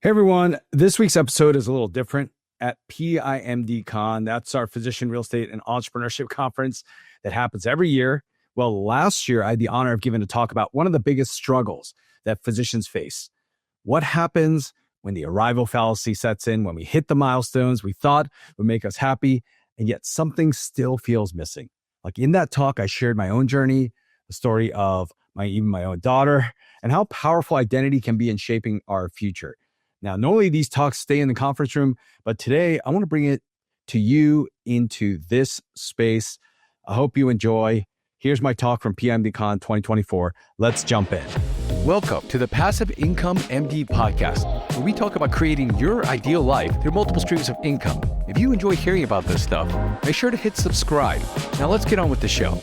Hey everyone, this week's episode is a little different. At PIMDCON, that's our physician, real estate, and entrepreneurship conference that happens every year. Well, last year I had the honor of giving a talk about one of the biggest struggles that physicians face. What happens when the arrival fallacy sets in, when we hit the milestones we thought would make us happy, and yet something still feels missing. Like in that talk, I shared my own journey, the story of even my own daughter, and how powerful identity can be in shaping our future. Now, normally these talks stay in the conference room, but today I want to bring it to you into this space. I hope you enjoy. Here's my talk from PIMDCON 2024. Let's jump in. Welcome to the Passive Income MD podcast, where we talk about creating your ideal life through multiple streams of income. If you enjoy hearing about this stuff, make sure to hit subscribe. Now let's get on with the show.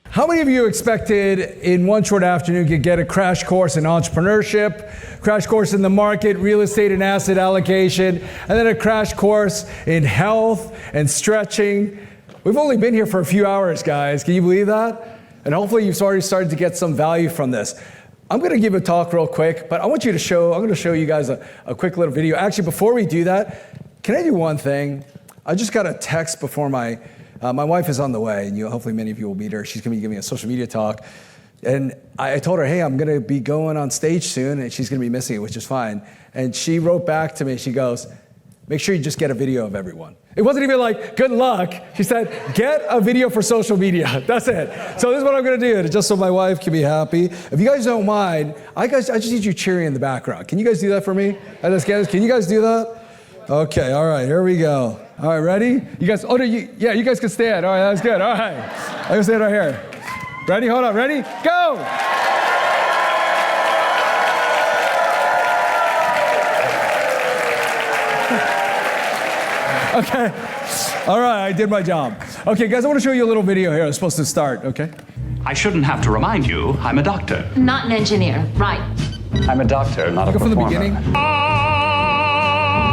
How many of you expected in one short afternoon to get a crash course in entrepreneurship, crash course in the market, real estate and asset allocation, and then a crash course in health and stretching? We've only been here for a few hours, guys. Can you believe that? And hopefully you've already started to get some value from this. I'm going to give a talk real quick, but I'm going to show you guys a quick little video. Actually, before we do that, can I do one thing? I just got a text before my wife is on the way, and hopefully many of you will meet her. She's going to be giving a social media talk. And I told her, hey, I'm going to be going on stage soon, and she's going to be missing it, which is fine. And she wrote back to me. She goes, make sure you just get a video of everyone. It wasn't even like, good luck. She said, get a video for social media. That's it. So this is what I'm going to do, just so my wife can be happy. If you guys don't mind, I just need you cheering in the background. Can you guys do that for me? Can you guys do that? Okay, all right, here we go. All right, ready? You guys, you guys can stand. All right, that's good. All right, I'm gonna stand right here. Ready? Hold on, ready? Go! Okay, all right, I did my job. Okay, guys, I want to show you a little video here. I'm supposed to start, okay? I shouldn't have to remind you, I'm a doctor. Not an engineer, right? I'm a doctor, not a Go performer. from the beginning.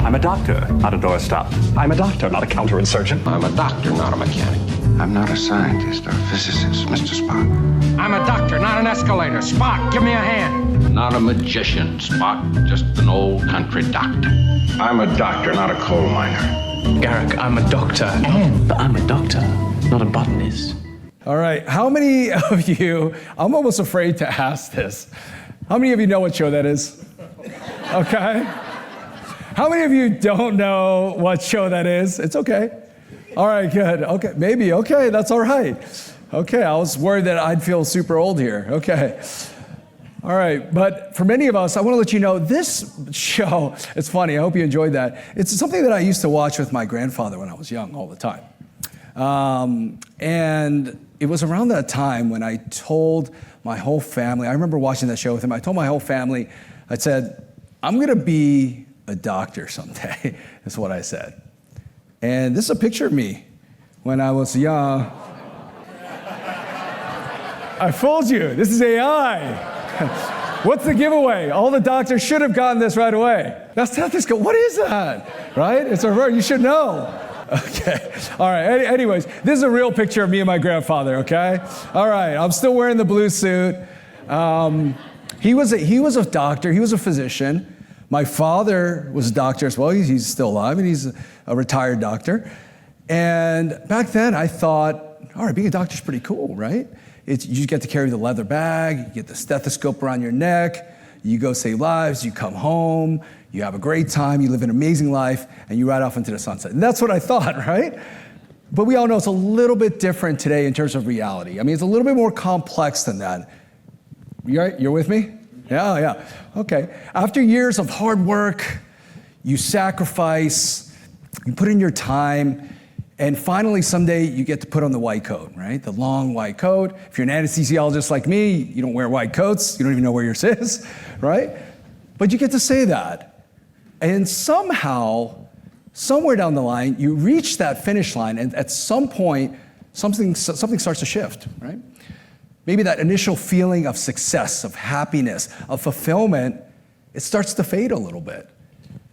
I'm a doctor, not a doorstop. I'm a doctor, not a counterinsurgent. I'm a doctor, not a mechanic. I'm not a scientist or a physicist, Mr. Spock. I'm a doctor, not an escalator. Spock, give me a hand. Not a magician, Spock, just an old country doctor. I'm a doctor, not a coal miner. Garrick, I'm a doctor. But I'm a doctor, not a botanist. All right, how many of you, I'm almost afraid to ask this. How many of you know what show that is? Okay. How many of you don't know what show that is? It's okay. All right, good. Okay, maybe. Okay, that's all right. Okay, I was worried that I'd feel super old here. Okay. All right, but for many of us, I want to let you know this show, it's funny, I hope you enjoyed that. It's something that I used to watch with my grandfather when I was young all the time. And it was around that time when I told my whole family, I remember watching that show with him, I told my whole family, I said, I'm going to be a doctor someday, is what I said. And this is a picture of me when I was young. I fooled you. This is AI. What's the giveaway? All the doctors should have gotten this right away. Now stethoscope, what is that? Right? It's a word, you should know. Okay, all right, anyways, this is a real picture of me and my grandfather, okay? All right, I'm still wearing the blue suit. He was a doctor, he was a physician. My father was a doctor as well. He's still alive, and he's a retired doctor. And back then, I thought, all right, being a doctor is pretty cool, right? You get to carry the leather bag, you get the stethoscope around your neck, you go save lives, you come home, you have a great time, you live an amazing life, and you ride off into the sunset. And that's what I thought, right? But we all know it's a little bit different today in terms of reality. I mean, it's a little bit more complex than that. You're with me? Yeah. Okay. After years of hard work, you sacrifice, you put in your time, and finally someday you get to put on the white coat, right? The long white coat. If you're an anesthesiologist like me, you don't wear white coats. You don't even know where yours is, right? But you get to say that. And somehow, somewhere down the line, you reach that finish line, and at some point, something starts to shift, right? Maybe that initial feeling of success, of happiness, of fulfillment, it starts to fade a little bit.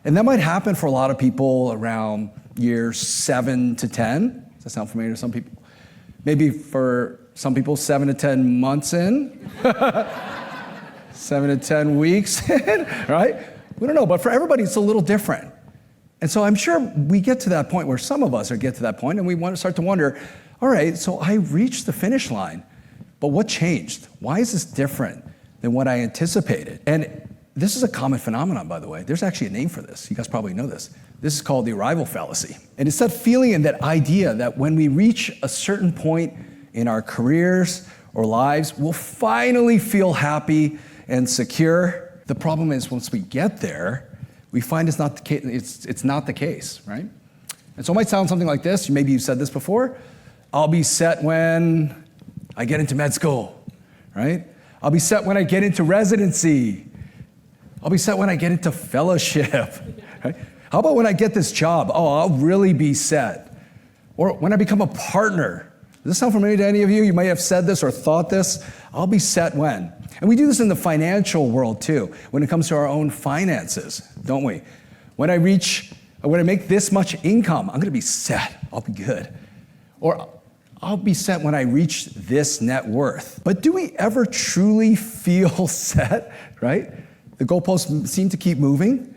And that might happen for a lot of people around years 7 to 10. Does that sound familiar to some people? Maybe for some people, 7 to 10 months in, 7 to 10 weeks in, right? We don't know, but for everybody, it's a little different. And so I'm sure we get to that point where some of us get to that point and we want to start to wonder, all right, so I reached the finish line, but what changed? Why is this different than what I anticipated? And this is a common phenomenon, by the way. There's actually a name for this. You guys probably know this. This is called the arrival fallacy. And it's that feeling and that idea that when we reach a certain point in our careers or lives, we'll finally feel happy and secure. The problem is once we get there, we find it's not the case. It's not the case, right? And so it might sound something like this. Maybe you've said this before. I'll be set when I get into med school, right? I'll be set when I get into residency. I'll be set when I get into fellowship, right? How about when I get this job? Oh, I'll really be set. Or when I become a partner. Does this sound familiar to any of you? You might have said this or thought this. I'll be set when. And we do this in the financial world too, when it comes to our own finances, don't we? When I make this much income, I'm gonna be set, I'll be good. Or I'll be set when I reach this net worth. But do we ever truly feel set, right? The goalposts seem to keep moving.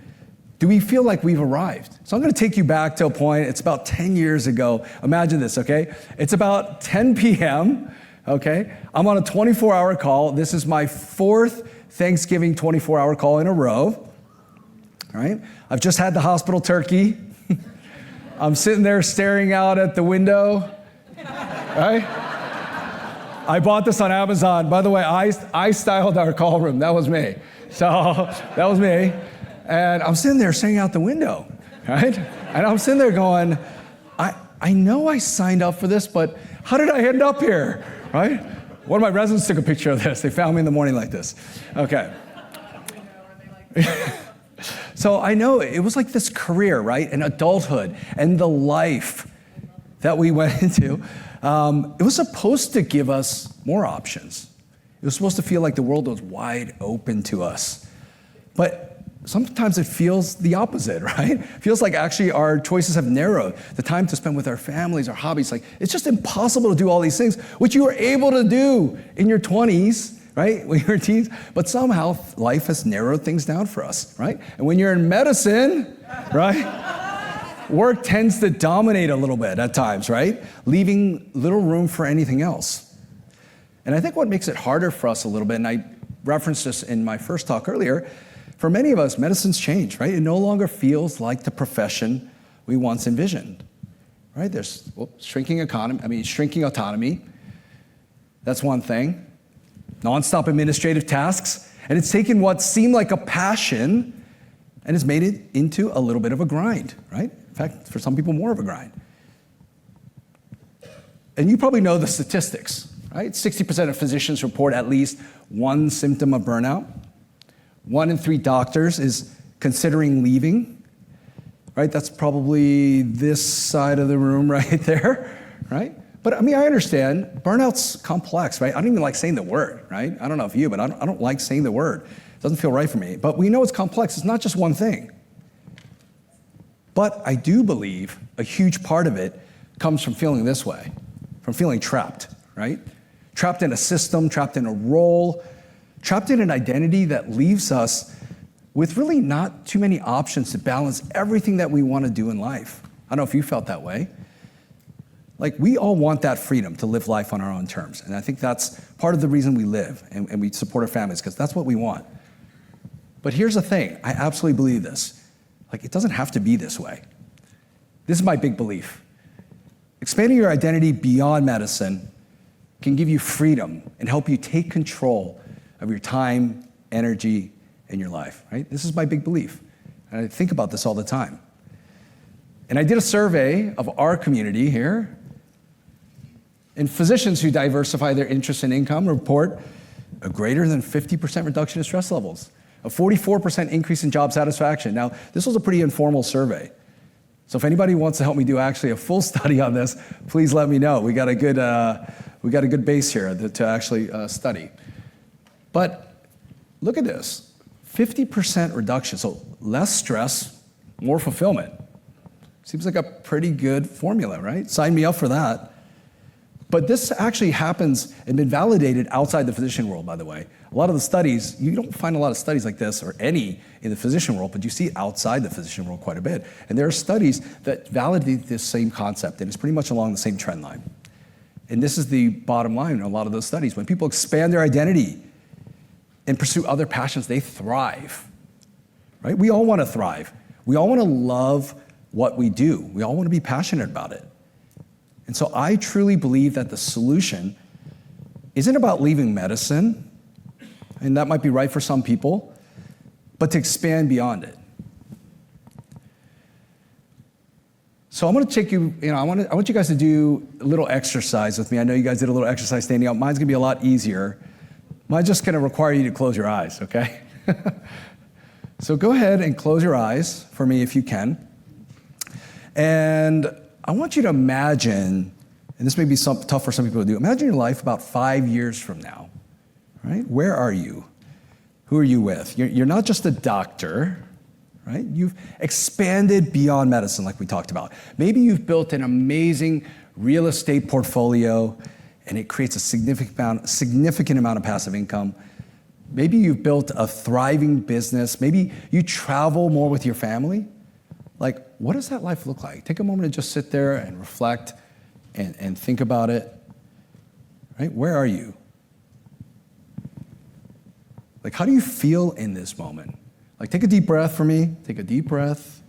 Do we feel like we've arrived? So I'm gonna take you back to a point, it's about 10 years ago. Imagine this, okay? It's about 10 p.m., okay? I'm on a 24-hour call. This is my 4th Thanksgiving 24-hour call in a row, all right? I've just had the hospital turkey. I'm sitting there staring out at the window, right? I bought this on Amazon. By the way, I styled our call room. That was me. So that was me. And I'm sitting there staring out the window, right? And I'm sitting there going, I know I signed up for this, but how did I end up here, right? One of my residents took a picture of this. They found me in the morning like this. Okay. So I know it was like this career, right? And adulthood and the life that we went into. It was supposed to give us more options. It was supposed to feel like the world was wide open to us. But sometimes it feels the opposite, right? It feels like actually our choices have narrowed. The time to spend with our families, our hobbies, like it's just impossible to do all these things, which you were able to do in your 20s, right? When you were teens, but somehow life has narrowed things down for us, right? And when you're in medicine, right? Work tends to dominate a little bit at times, right? Leaving little room for anything else. And I think what makes it harder for us a little bit, and I referenced this in my first talk earlier, for many of us, medicine's changed, right? It no longer feels like the profession we once envisioned, right? There's shrinking autonomy. That's one thing. Nonstop administrative tasks. And it's taken what seemed like a passion and has made it into a little bit of a grind, right? In fact, for some people, more of a grind. And you probably know the statistics, right? 60% of physicians report at least one symptom of burnout. 1 in 3 doctors is considering leaving, right? That's probably this side of the room right there, right? But I mean, I understand burnout's complex, right? I don't even like saying the word, right? I don't know if you, but I don't like saying the word. It doesn't feel right for me. But we know it's complex. It's not just one thing. But I do believe a huge part of it comes from feeling this way, from feeling trapped, right? Trapped in a system, trapped in a role, trapped in an identity that leaves us with really not too many options to balance everything that we want to do in life. I don't know if you felt that way. Like, we all want that freedom to live life on our own terms. And I think that's part of the reason we live and we support our families, because that's what we want. But here's the thing. I absolutely believe this. Like, it doesn't have to be this way. This is my big belief. Expanding your identity beyond medicine can give you freedom and help you take control of your time, energy, and your life, right? This is my big belief. And I think about this all the time. And I did a survey of our community here, and physicians who diversify their interests and income report a greater than 50% reduction in stress levels, a 44% increase in job satisfaction. Now, this was a pretty informal survey. So if anybody wants to help me do actually a full study on this, please let me know. We got a good base here to actually study. But look at this, 50% reduction. So less stress, more fulfillment. Seems like a pretty good formula, right? Sign me up for that. But this actually happens and been validated outside the physician world, by the way. A lot of the studies, you don't find a lot of studies like this or any in the physician world, but you see it outside the physician world quite a bit. And there are studies that validate this same concept, and it's pretty much along the same trend line. And this is the bottom line in a lot of those studies. When people expand their identity and pursue other passions, they thrive, right? We all want to thrive. We all want to love what we do. We all want to be passionate about it. And so I truly believe that the solution isn't about leaving medicine, and that might be right for some people, but to expand beyond it. So I'm going to take you, I want you guys to do a little exercise with me. I know you guys did a little exercise standing up. Mine's going to be a lot easier. Mine's just going to require you to close your eyes, okay? So go ahead and close your eyes for me if you can. And I want you to imagine, and this may be tough for some people to do, imagine your life about 5 years from now, right? Where are you? Who are you with? You're not just a doctor, right? You've expanded beyond medicine like we talked about. Maybe you've built an amazing real estate portfolio and it creates a significant amount of passive income. Maybe you've built a thriving business. Maybe you travel more with your family. Like, what does that life look like? Take a moment to just sit there and reflect and think about it, right? Where are you? Like, how do you feel in this moment? Like, take a deep breath for me. Take a deep breath.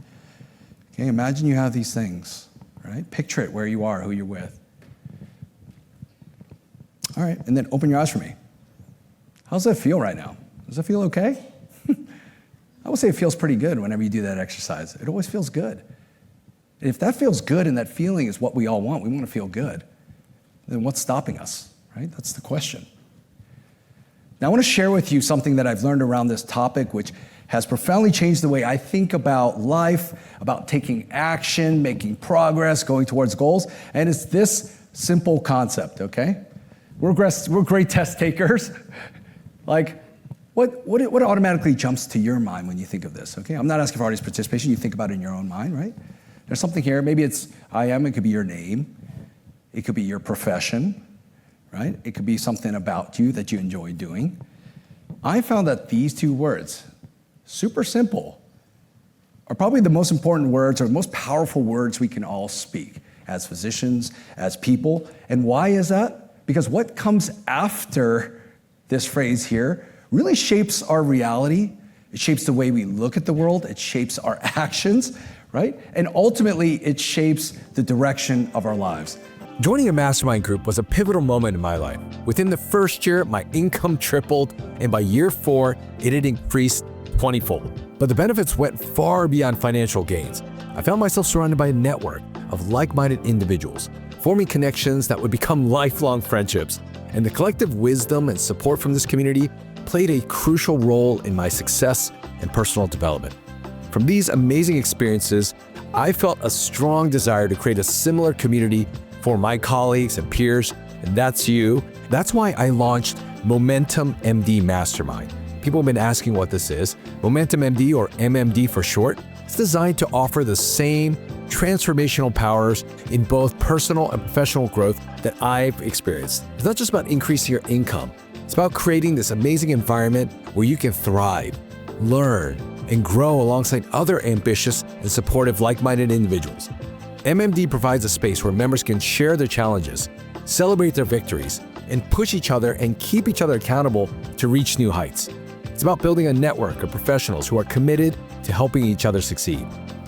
Okay, imagine you have these things, right? Picture it where you are, who you're with. All right, and then open your eyes for me. How's that feel right now? Does it feel okay? I would say it feels pretty good whenever you do that exercise. It always feels good. And if that feels good and that feeling is what we all want, we want to feel good, then what's stopping us, right? That's the question. Now I want to share with you something that I've learned around this topic, which has profoundly changed the way I think about life, about taking action, making progress, going towards goals, and it's this simple concept, okay? We're great test takers. Like, what automatically jumps to your mind when you think of this, okay? I'm not asking for audience participation. You think about it in your own mind, right? There's something here. Maybe it's I am. It could be your name. It could be your profession, right? It could be something about you that you enjoy doing. I found that these two words, super simple, are probably the most important words or most powerful words we can all speak as physicians, as people. And why is that? Because what comes after this phrase here really shapes our reality. It shapes the way we look at the world. It shapes our actions, right? And ultimately, it shapes the direction of our lives. Joining a mastermind group was a pivotal moment in my life. Within the first year, my income tripled, and by year 4, it had increased 20-fold. But the benefits went far beyond financial gains. I found myself surrounded by a network of like-minded individuals, forming connections that would become lifelong friendships. And the collective wisdom and support from this community played a crucial role in my success and personal development. From these amazing experiences, I felt a strong desire to create a similar community for my colleagues and peers, and that's you. That's why I launched Momentum MD Mastermind. People have been asking what this is. Momentum MD, or MMD for short, is designed to offer the same transformational powers in both personal and professional growth that I've experienced. It's not just about increasing your income. It's about creating this amazing environment where you can thrive, learn, and grow alongside other ambitious and supportive like-minded individuals. MMD provides a space where members can share their challenges, celebrate their victories, and push each other and keep each other accountable to reach new heights. It's about building a network of professionals who are committed to helping each other succeed.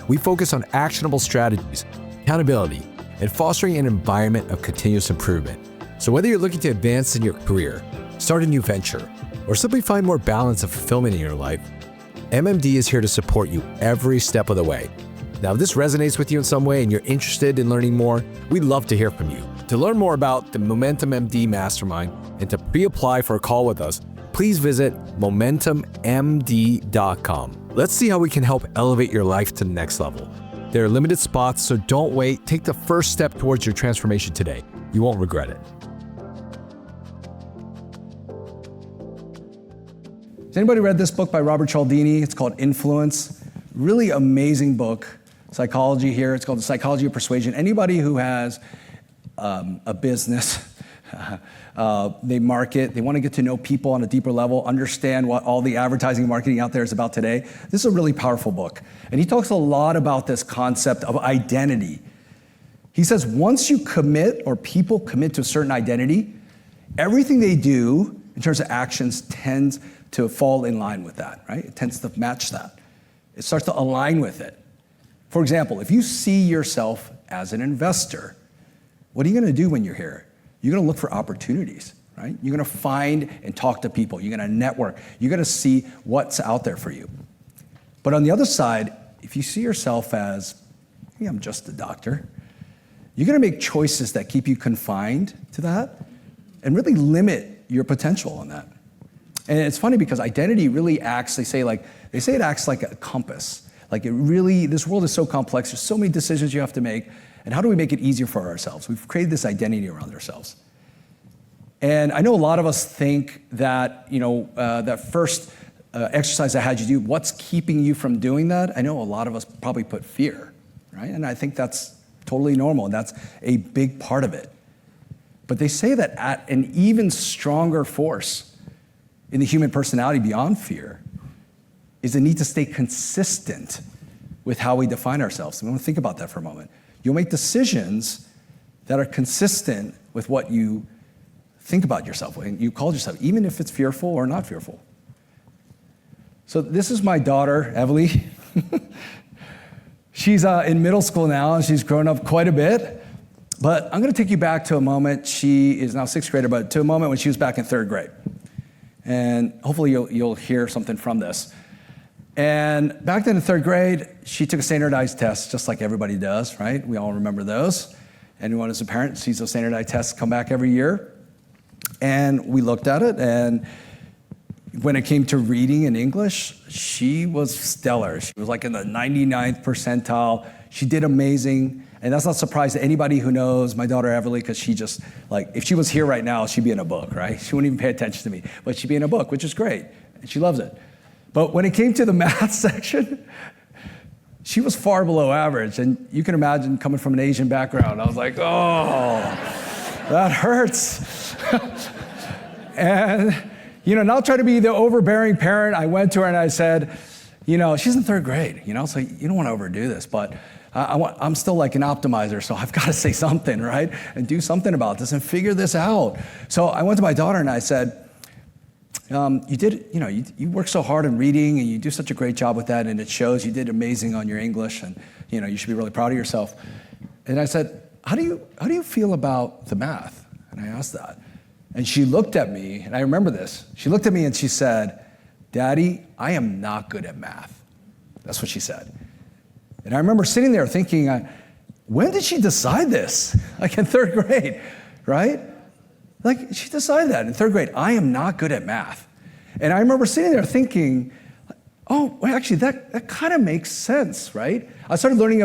We focus on actionable strategies, accountability, and fostering an environment of continuous improvement. So whether you're looking to advance in your career, start a new venture, or simply find more balance and fulfillment in your life, MMD is here to support you every step of the way. Now, if this resonates with you in some way and you're interested in learning more, we'd love to hear from you. To learn more about the Momentum MD Mastermind and to pre-apply for a call with us, please visit MomentumMD.com. Let's see how we can help elevate your life to the next level. There are limited spots, so don't wait. Take the first step towards your transformation today. You won't regret it. Has anybody read this book by Robert Cialdini? It's called Influence. Really amazing book. Psychology here. It's called The Psychology of Persuasion. Anybody who has a business. They market, they want to get to know people on a deeper level, understand what all the advertising and marketing out there is about today. This is a really powerful book. And he talks a lot about this concept of identity. He says once you commit, or people commit to a certain identity, everything they do in terms of actions tends to fall in line with that, right? It tends to match that. It starts to align with it. For example, if you see yourself as an investor, what are you going to do when you're here? You're going to look for opportunities, right? You're going to find and talk to people. You're going to network. You're going to see what's out there for you. But on the other side, if you see yourself as, hey, I'm just a doctor, you're going to make choices that keep you confined to that and really limit your potential on that. And it's funny because identity really acts, they say it acts like a compass. Like this world is so complex. There's so many decisions you have to make. And how do we make it easier for ourselves? We've created this identity around ourselves. And I know a lot of us think that, that first exercise I had you do, what's keeping you from doing that? I know a lot of us probably put fear, right? And I think that's totally normal, and that's a big part of it. But they say that at an even stronger force in the human personality beyond fear is the need to stay consistent with how we define ourselves. And I want to think about that for a moment. You'll make decisions that are consistent with what you think about yourself, and you call yourself, even if it's fearful or not fearful. So this is my daughter, Evely. She's in middle school now, and she's grown up quite a bit. But I'm going to take you back to a moment. She is now 6th grader, but to a moment when she was back in 3rd grade. And hopefully you'll hear something from this. And back then in 3rd grade, she took a standardized test, just like everybody does, right? We all remember those. Anyone who's a parent sees those standardized tests come back every year. And we looked at it, and when it came to reading in English, she was stellar. She was like in the 99th percentile. She did amazing. And that's not a surprise to anybody who knows my daughter Everly, because she just, if she was here right now, she'd be in a book, right? She wouldn't even pay attention to me, but she'd be in a book, which is great. And she loves it. But when it came to the math section, she was far below average. And you can imagine coming from an Asian background, I was like, oh, that hurts. And, not trying to be the overbearing parent, I went to her and I said, she's in 3rd grade, so you don't want to overdo this, but I'm still like an optimizer, so I've got to say something, right? And do something about this and figure this out. So I went to my daughter and I said, you work so hard in reading and you do such a great job with that, and it shows. You did amazing on your English, and you should be really proud of yourself. And I said, how do you feel about the math? And I asked that. And she looked at me, and I remember this. She looked at me and she said, Daddy, I am not good at math. That's what she said. And I remember sitting there thinking, when did she decide this? Like in 3rd grade, right? Like she decided that in 3rd grade, I am not good at math. And I remember sitting there thinking, oh, well, actually, that kind of makes sense, right? I started learning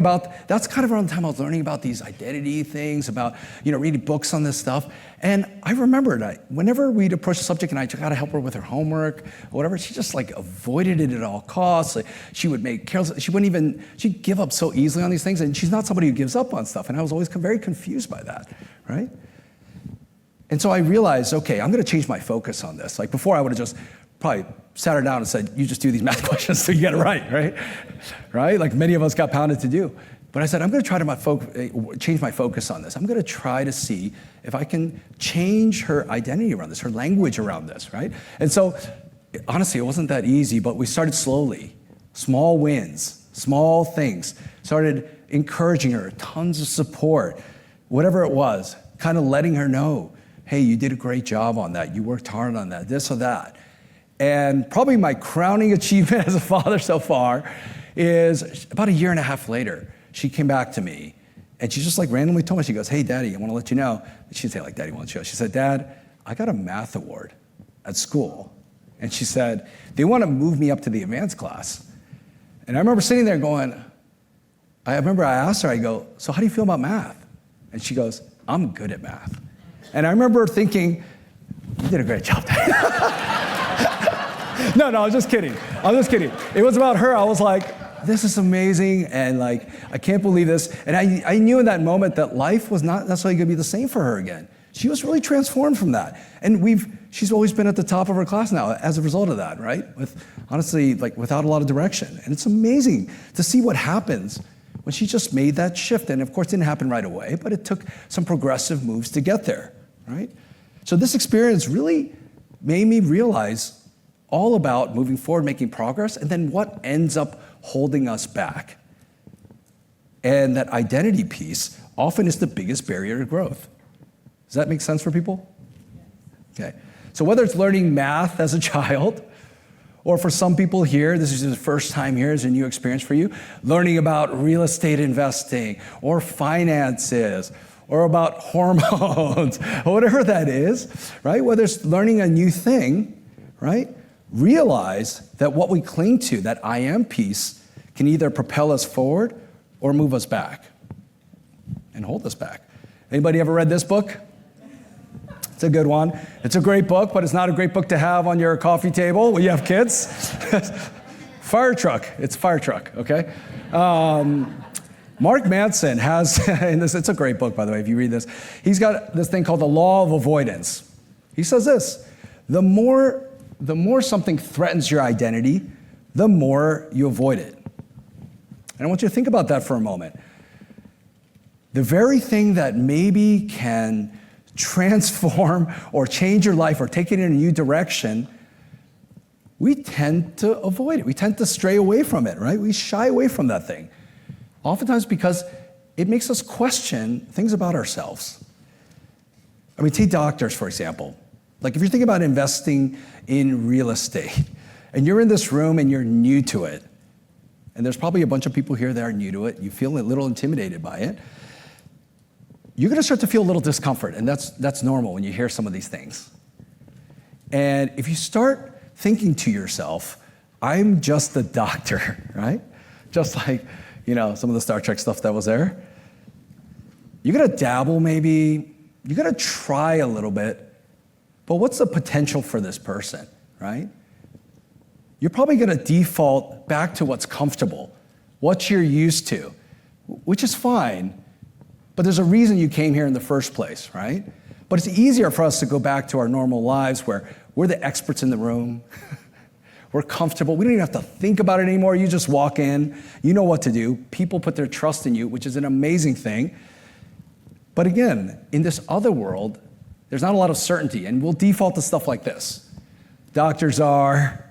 that's kind of around the time I was learning about these identity things, about, reading books on this stuff. And I remembered whenever we'd approach the subject and I got to help her with her homework or whatever, she just avoided it at all costs. She would make careless, she'd give up so easily on these things. And she's not somebody who gives up on stuff. And I was always very confused by that, right? And so I realized, okay, I'm going to change my focus on this. Like before, I would have just probably sat her down and said, you just do these math questions so you get it right? Right? Like many of us got pounded to do. But I said, I'm going to try to change my focus on this. I'm going to try to see if I can change her identity around this, her language around this, right? And so, honestly, it wasn't that easy, but we started slowly. Small wins, small things. Started encouraging her, tons of support, whatever it was, kind of letting her know, hey, you did a great job on that. You worked hard on that, this or that. And probably my crowning achievement as a father so far is about 1.5 years later, she came back to me and she just randomly told me, she goes, hey, Daddy, I want to let you know. She didn't say Daddy wants you. She said, Dad, I got a math award at school. And she said, they want to move me up to the advanced class. And I remember sitting there going, I asked her, I go, so how do you feel about math? And she goes, I'm good at math. And I remember thinking, you did a great job, Dad. No, I was just kidding. It was about her. I was like, this is amazing, and like, I can't believe this. And I knew in that moment that life was not necessarily gonna be the same for her again. She was really transformed from that. And she's always been at the top of her class now as a result of that, right? Honestly, like without a lot of direction. And it's amazing to see what happens when she just made that shift. And of course, it didn't happen right away, but it took some progressive moves to get there, right? So this experience really made me realize all about moving forward, making progress, and then what ends up holding us back. And that identity piece often is the biggest barrier to growth. Does that make sense for people? Okay. So whether it's learning math as a child, or for some people here, this is the first time here, is a new experience for you, learning about real estate investing, or finances, or about hormones, or whatever that is, right? Whether it's learning a new thing, right? Realize that what we cling to, that I am piece, can either propel us forward or move us back and hold us back. Anybody ever read this book? It's a good one. It's a great book, but it's not a great book to have on your coffee table when you have kids. Fire Truck. It's Fire Truck, okay? Mark Manson has, and it's a great book, by the way, if you read this. He's got this thing called the law of avoidance. He says this: the more something threatens your identity, the more you avoid it. And I want you to think about that for a moment. The very thing that maybe can transform or change your life or take it in a new direction, we tend to avoid it. We tend to stray away from it, right? We shy away from that thing. Oftentimes because it makes us question things about ourselves. I mean, take doctors, for example. Like if you're thinking about investing in real estate, and you're in this room and you're new to it, and there's probably a bunch of people here that are new to it, you feel a little intimidated by it, you're gonna start to feel a little discomfort, and that's normal when you hear some of these things. And if you start thinking to yourself, I'm just the doctor, right? Just like, some of the Star Trek stuff that was there. You're gonna dabble maybe, you're gonna try a little bit, but what's the potential for this person, right? You're probably gonna default back to what's comfortable, what you're used to, which is fine, but there's a reason you came here in the first place, right? But it's easier for us to go back to our normal lives where we're the experts in the room, we're comfortable, we don't even have to think about it anymore, you just walk in, you know what to do, people put their trust in you, which is an amazing thing. But again, in this other world, there's not a lot of certainty, and we'll default to stuff like this. Doctors are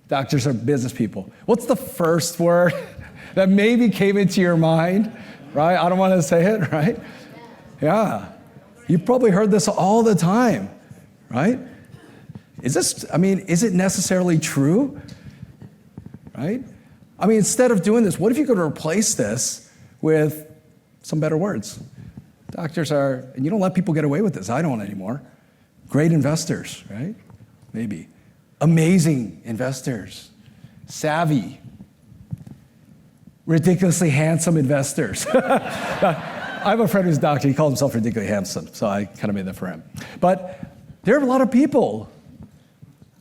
business people. What's the first word that maybe came into your mind, right? I don't want to say it, right? Yeah. You've probably heard this all the time, right? Is it necessarily true, right? I mean, instead of doing this, what if you could replace this with some better words? Doctors are, and you don't let people get away with this, I don't anymore. Great investors, right? Maybe. Amazing investors. Savvy. Ridiculously handsome investors. I have a friend who's a doctor, he calls himself ridiculously handsome, so I kind of made that for him. But there are a lot of people.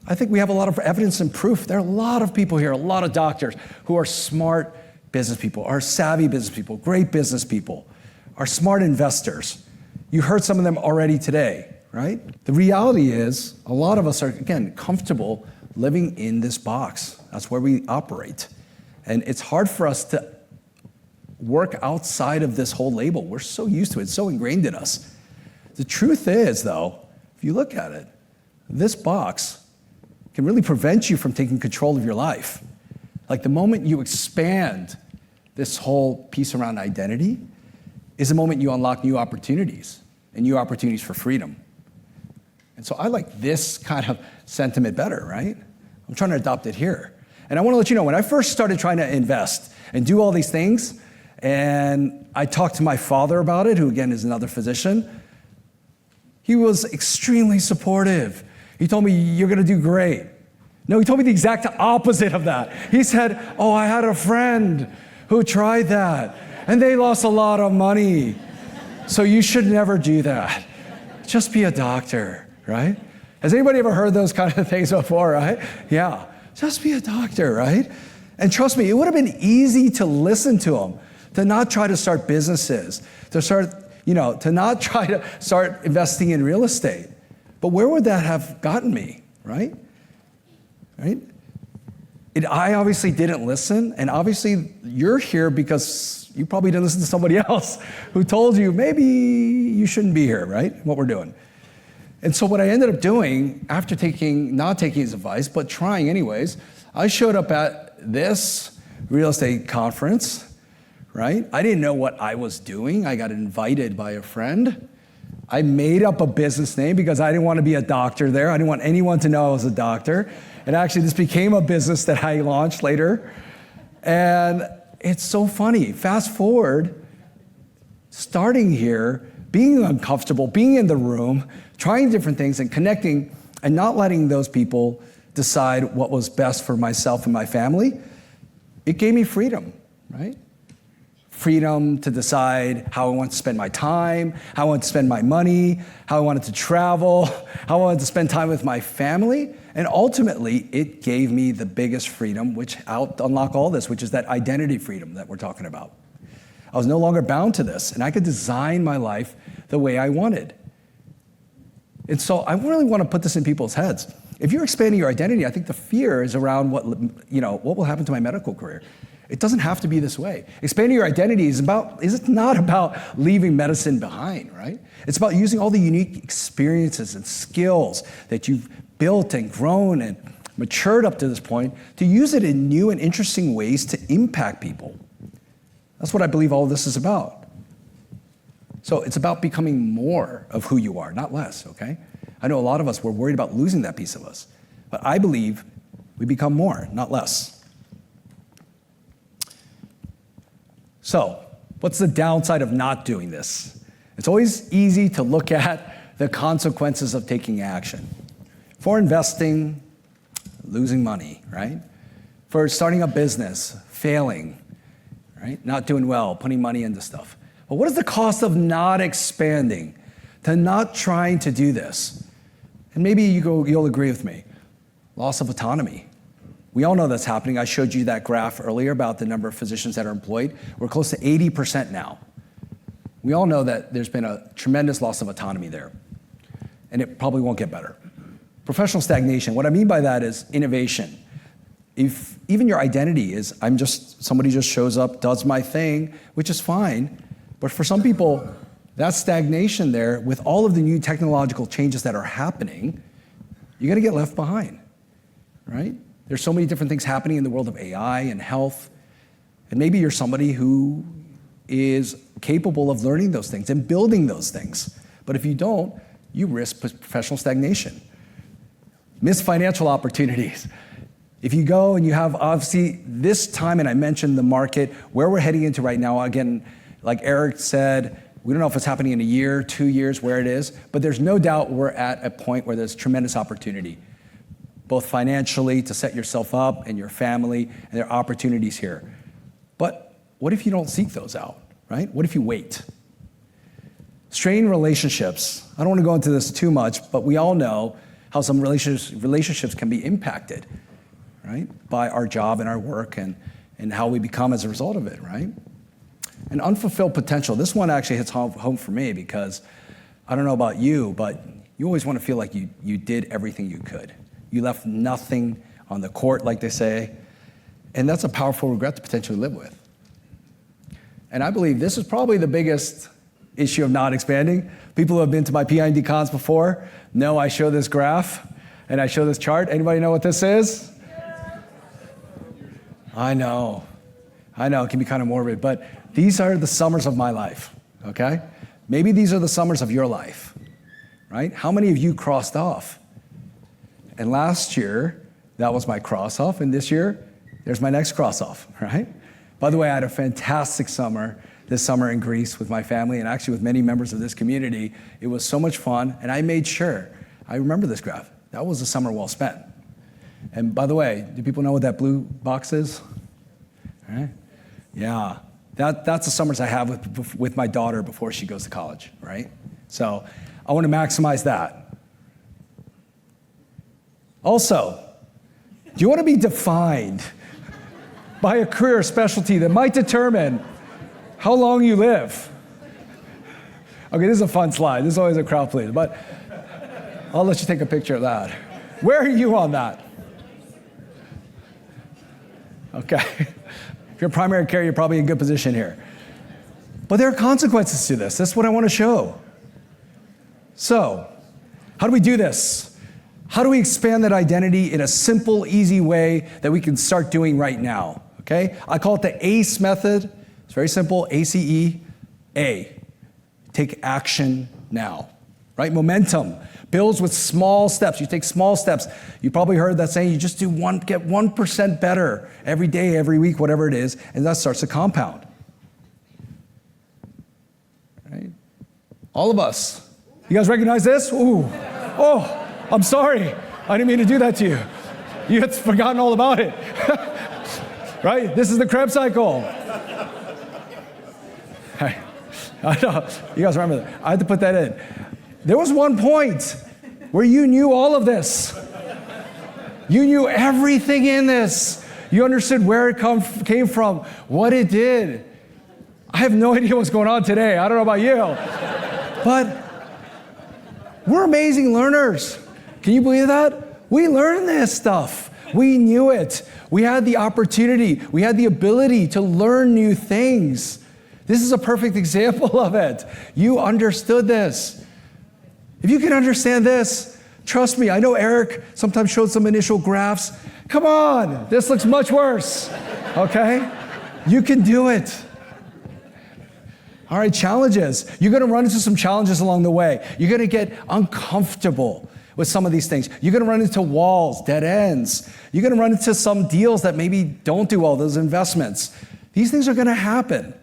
I think we have a lot of evidence and proof. There are a lot of people here, a lot of doctors who are smart business people, are savvy business people, great business people, are smart investors. You heard some of them already today, right? The reality is a lot of us are, again, comfortable living in this box. That's where we operate. And it's hard for us to work outside of this whole label. We're so used to it, it's so ingrained in us. The truth is, though, if you look at it, this box can really prevent you from taking control of your life. Like the moment you expand this whole piece around identity is the moment you unlock new opportunities and new opportunities for freedom. And so I like this kind of sentiment better, right? I'm trying to adopt it here. And I want to let you know, when I first started trying to invest and do all these things, and I talked to my father about it, who again is another physician, he was extremely supportive. He told me, you're gonna do great. No, he told me the exact opposite of that. He said, oh, I had a friend who tried that, and they lost a lot of money, so you should never do that. Just be a doctor, right? Has anybody ever heard those kind of things before, right? Yeah, just be a doctor, right? And trust me, it would have been easy to listen to them, to not try to start businesses, to not try to start investing in real estate. But where would that have gotten me, right? Right? I obviously didn't listen, and obviously you're here because you probably didn't listen to somebody else who told you maybe you shouldn't be here, right? What we're doing. And so what I ended up doing after not taking his advice, but trying anyways, I showed up at this real estate conference, right? I didn't know what I was doing. I got invited by a friend. I made up a business name because I didn't want to be a doctor there. I didn't want anyone to know I was a doctor. And actually, this became a business that I launched later. And it's so funny. Fast forward, starting here, being uncomfortable, being in the room, trying different things and connecting and not letting those people decide what was best for myself and my family, it gave me freedom, right? Freedom to decide how I want to spend my time, how I want to spend my money, how I wanted to travel, how I wanted to spend time with my family. And ultimately, it gave me the biggest freedom, which helped unlock all this, which is that identity freedom that we're talking about. I was no longer bound to this, and I could design my life the way I wanted. And so I really want to put this in people's heads. If you're expanding your identity, I think the fear is around what will happen to my medical career. It doesn't have to be this way. Expanding your identity is not about leaving medicine behind, right? It's about using all the unique experiences and skills that you've built and grown and matured up to this point to use it in new and interesting ways to impact people. That's what I believe all of this is about. So it's about becoming more of who you are, not less, okay? I know a lot of us, we're worried about losing that piece of us. But I believe we become more, not less. So, what's the downside of not doing this? It's always easy to look at the consequences of taking action. For investing, losing money, right? For starting a business, failing, right? Not doing well, putting money into stuff. But what is the cost of not expanding, to not trying to do this? And maybe you'll agree with me. Loss of autonomy. We all know that's happening. I showed you that graph earlier about the number of physicians that are employed. We're close to 80% now. We all know that there's been a tremendous loss of autonomy there, and it probably won't get better. Professional stagnation. What I mean by that is innovation. If even your identity is, somebody just shows up, does my thing, which is fine, but for some people, that stagnation there, with all of the new technological changes that are happening, you're gonna get left behind, right? There's so many different things happening in the world of AI and health, and maybe you're somebody who is capable of learning those things and building those things. But if you don't, you risk professional stagnation. Missed financial opportunities. If you go and you have, obviously, this time, and I mentioned the market, where we're heading into right now, again, like Eric said, we don't know if it's happening in a year, 2 years, where it is, but there's no doubt we're at a point where there's tremendous opportunity, both financially to set yourself up and your family, and there are opportunities here. But what if you don't seek those out, right? What if you wait? Strained relationships. I don't want to go into this too much, but we all know how some relationships can be impacted, right? By our job and our work and how we become as a result of it, right? And unfulfilled potential. This one actually hits home for me because I don't know about you, but you always want to feel like you did everything you could. You left nothing on the court, like they say, and that's a powerful regret to potentially live with. And I believe this is probably the biggest issue of not expanding. People who have been to my PIMDCONs before know I show this graph and I show this chart. Anybody know what this is? I know, it can be kind of morbid, but these are the summers of my life, okay? Maybe these are the summers of your life, right? How many of you crossed off? And last year, that was my cross off, and this year, there's my next cross off, right? By the way, I had a fantastic summer this summer in Greece with my family and actually with many members of this community. It was so much fun, and I made sure, I remember this graph, that was a summer well spent. And by the way, do people know what that blue box is? All right? Yeah, that's the summers I have with my daughter before she goes to college, right? So I want to maximize that. Also, do you want to be defined by a career or specialty that might determine how long you live. Okay, this is a fun slide. This is always a crowd pleaser, but I'll let you take a picture of that. Where are you on that? Okay. If you're in primary care, you're probably in a good position here. But there are consequences to this. That's what I want to show. So, how do we do this? How do we expand that identity in a simple, easy way that we can start doing right now? Okay? I call it the ACE method. It's very simple, ACE. A. Take action now. Right? Momentum builds with small steps. You take small steps. You probably heard that saying, you just get 1% better every day, every week, whatever it is, and that starts to compound. Right? All of us. You guys recognize this? Ooh. Oh, I'm sorry. I didn't mean to do that to you. You had forgotten all about it. Right? This is the Krebs cycle. Hey, I know. You guys remember that. I had to put that in. There was one point where you knew all of this. You knew everything in this. You understood where it came from, what it did. I have no idea what's going on today. I don't know about you. But we're amazing learners. Can you believe that? We learned this stuff. We knew it. We had the opportunity. We had the ability to learn new things. This is a perfect example of it. You understood this. If you can understand this, trust me, I know Eric sometimes showed some initial graphs. Come on, this looks much worse, okay? You can do it. All right, challenges. You're gonna run into some challenges along the way. You're gonna get uncomfortable with some of these things. You're gonna run into walls, dead ends. You're gonna run into some deals that maybe don't do well, those investments. These things are gonna happen.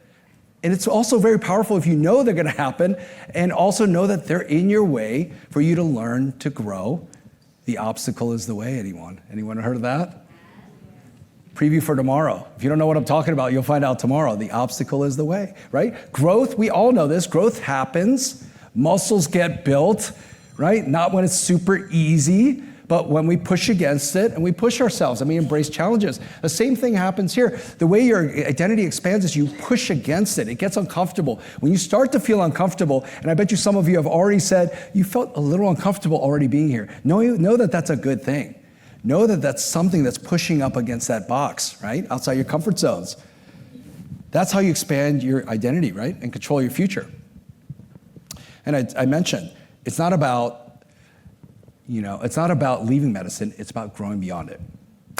And it's also very powerful if you know they're gonna happen and also know that they're in your way for you to learn to grow. The obstacle is the way, anyone? Anyone heard of that? Preview for tomorrow. If you don't know what I'm talking about, you'll find out tomorrow. The obstacle is the way, right? Growth, we all know this. Growth happens. Muscles get built, right? Not when it's super easy, but when we push against it and we push ourselves and we embrace challenges. The same thing happens here. The way your identity expands is you push against it. It gets uncomfortable. When you start to feel uncomfortable, and I bet you some of you have already said, you felt a little uncomfortable already being here. Know that that's a good thing. Know that that's something that's pushing up against that box, right? Outside your comfort zones. That's how you expand your identity, right? And control your future. And I mentioned, it's not about leaving medicine, it's about growing beyond it.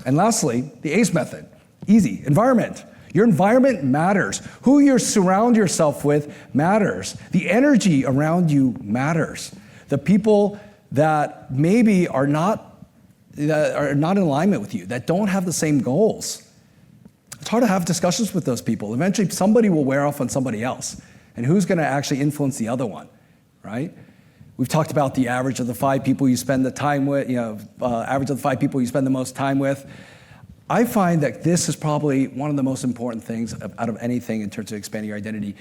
And lastly, the ACE method. Easy, environment. Your environment matters. Who you surround yourself with matters. The energy around you matters. The people that maybe are not in alignment with you, that don't have the same goals. It's hard to have discussions with those people. Eventually, somebody will wear off on somebody else. And who's gonna actually influence the other one, right? We've talked about the average of the 5 people you spend the time with, average of the 5 people you spend the most time with. I find that this is probably one of the most important things out of anything in terms of expanding your identity.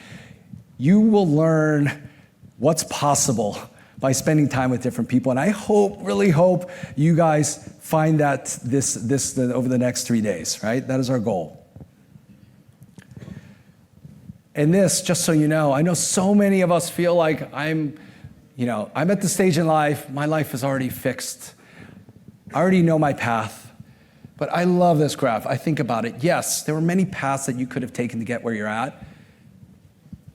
You will learn what's possible by spending time with different people. And I really hope you guys find that this over the next 3 days, right? That is our goal. And this, just so you know, I know so many of us feel like I'm at the stage in life, my life is already fixed. I already know my path. But I love this graph. I think about it. Yes, there were many paths that you could have taken to get where you're at.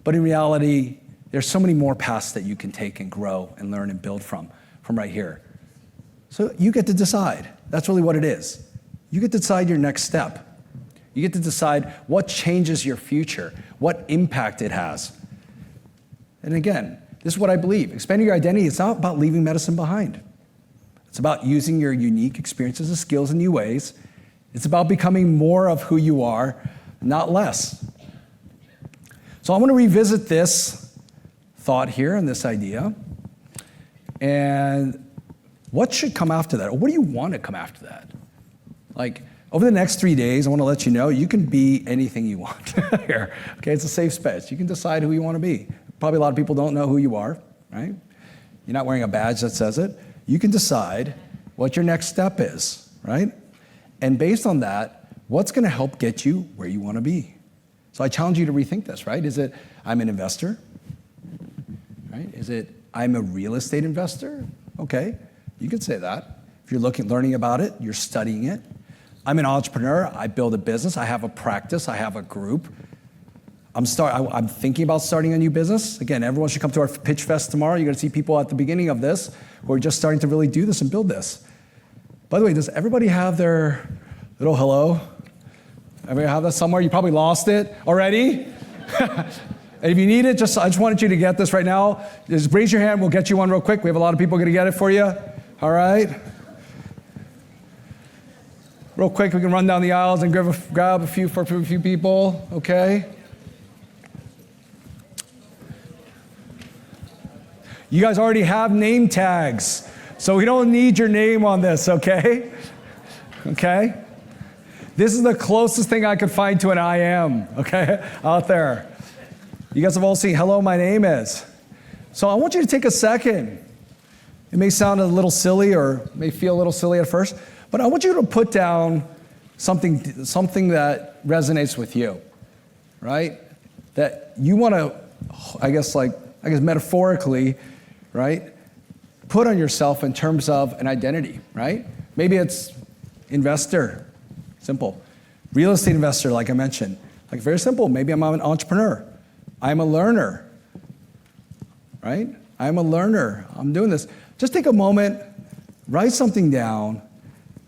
But in reality, there's so many more paths that you can take and grow and learn and build from right here. So you get to decide. That's really what it is. You get to decide your next step. You get to decide what changes your future, what impact it has. And again, this is what I believe. Expanding your identity, it's not about leaving medicine behind. It's about using your unique experiences and skills in new ways. It's about becoming more of who you are, not less. So I want to revisit this thought here and this idea. And what should come after that? Or what do you want to come after that? Like, over the next 3 days, I want to let you know you can be anything you want here. Okay, it's a safe space. You can decide who you want to be. Probably a lot of people don't know who you are, right? You're not wearing a badge that says it. You can decide what your next step is, right? And based on that, What's going to help get you where you want to be? So I challenge you to rethink this, right? Is it, I'm an investor, right? Is it, I'm a real estate investor? Okay, you could say that. If you're learning about it, you're studying it. I'm an entrepreneur, I build a business, I have a practice, I have a group. I'm thinking about starting a new business. Again, everyone should come to our pitch fest tomorrow. You're gonna see people at the beginning of this who are just starting to really do this and build this. By the way, does everybody have their little hello? Everybody have that somewhere? You probably lost it already. And if you need it, I just wanted you to get this right now. Just raise your hand, we'll get you one real quick. We have a lot of people gonna get it for you. All right? Real quick, we can run down the aisles and grab a few for a few people, okay? You guys already have name tags, so we don't need your name on this, okay? Okay? This is the closest thing I could find to an I am, okay, out there. You guys have all seen, hello, my name is. So I want you to take a second. It may sound a little silly or may feel a little silly at first, but I want you to put down something that resonates with you, right? That you want to, I guess metaphorically, right? Put on yourself in terms of an identity, right? Maybe it's investor, simple. Real estate investor, like I mentioned, like very simple. Maybe I'm an entrepreneur. I'm a learner, right? I'm a learner. I'm doing this. Just take a moment, write something down,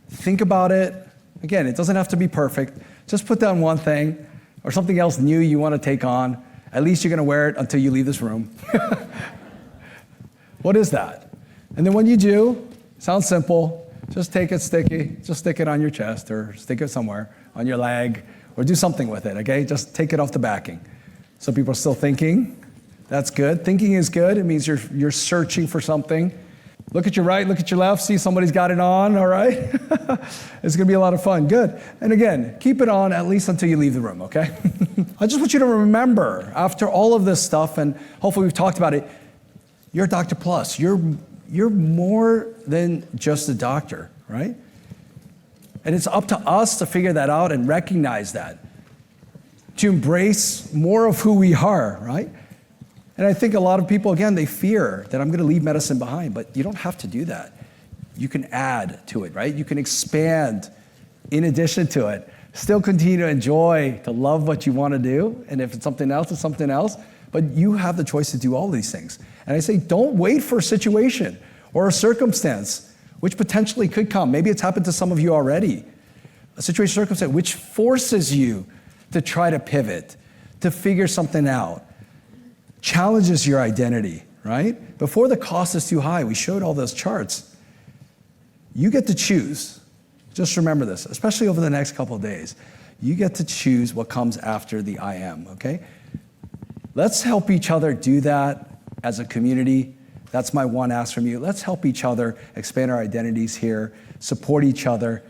think about it. Again, it doesn't have to be perfect. Just put down one thing or something else new you want to take on. At least you're going to wear it until you leave this room. What is that? And then when you do, sounds simple, just take it sticky, just stick it on your chest or stick it somewhere on your leg or do something with it, okay? Just take it off the backing. Some people are still thinking. That's good. Thinking is good. It means you're searching for something. Look at your right, look at your left, see somebody's got it on, all right? It's gonna be a lot of fun, good. And again, keep it on at least until you leave the room, okay? I just want you to remember, after all of this stuff, and hopefully we've talked about it, you're Dr. Plus. You're more than just a doctor, right? And it's up to us to figure that out and recognize that, to embrace more of who we are, right? And I think a lot of people, again, they fear that I'm going to leave medicine behind, but you don't have to do that. You can add to it, right? You can expand in addition to it. Still continue to enjoy, to love what you want to do, and if it's something else, it's something else, but you have the choice to do all of these things. And I say, don't wait for a situation or a circumstance which potentially could come. Maybe it's happened to some of you already. A situation or circumstance which forces you to try to pivot, to figure something out. Challenges your identity, right? Before the cost is too high, we showed all those charts. You get to choose. Just remember this, especially over the next couple of days. You get to choose what comes after the I am, okay? Let's help each other do that as a community. That's my one ask from you. Let's help each other expand our identities here, support each other,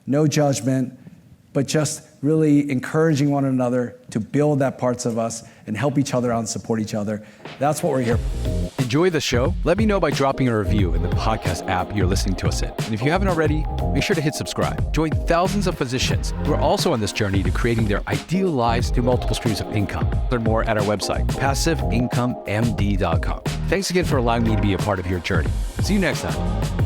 no judgment, but just really encouraging one another to build that parts of us and help each other out and support each other. That's what we're here for. Enjoy the show? Let me know by dropping a review in the podcast app you're listening to us in. And if you haven't already, make sure to hit subscribe. Join thousands of physicians who are also on this journey to creating their ideal lives through multiple streams of income. Learn more at our website, passiveincomemd.com. Thanks again for allowing me to be a part of your journey. See you next time.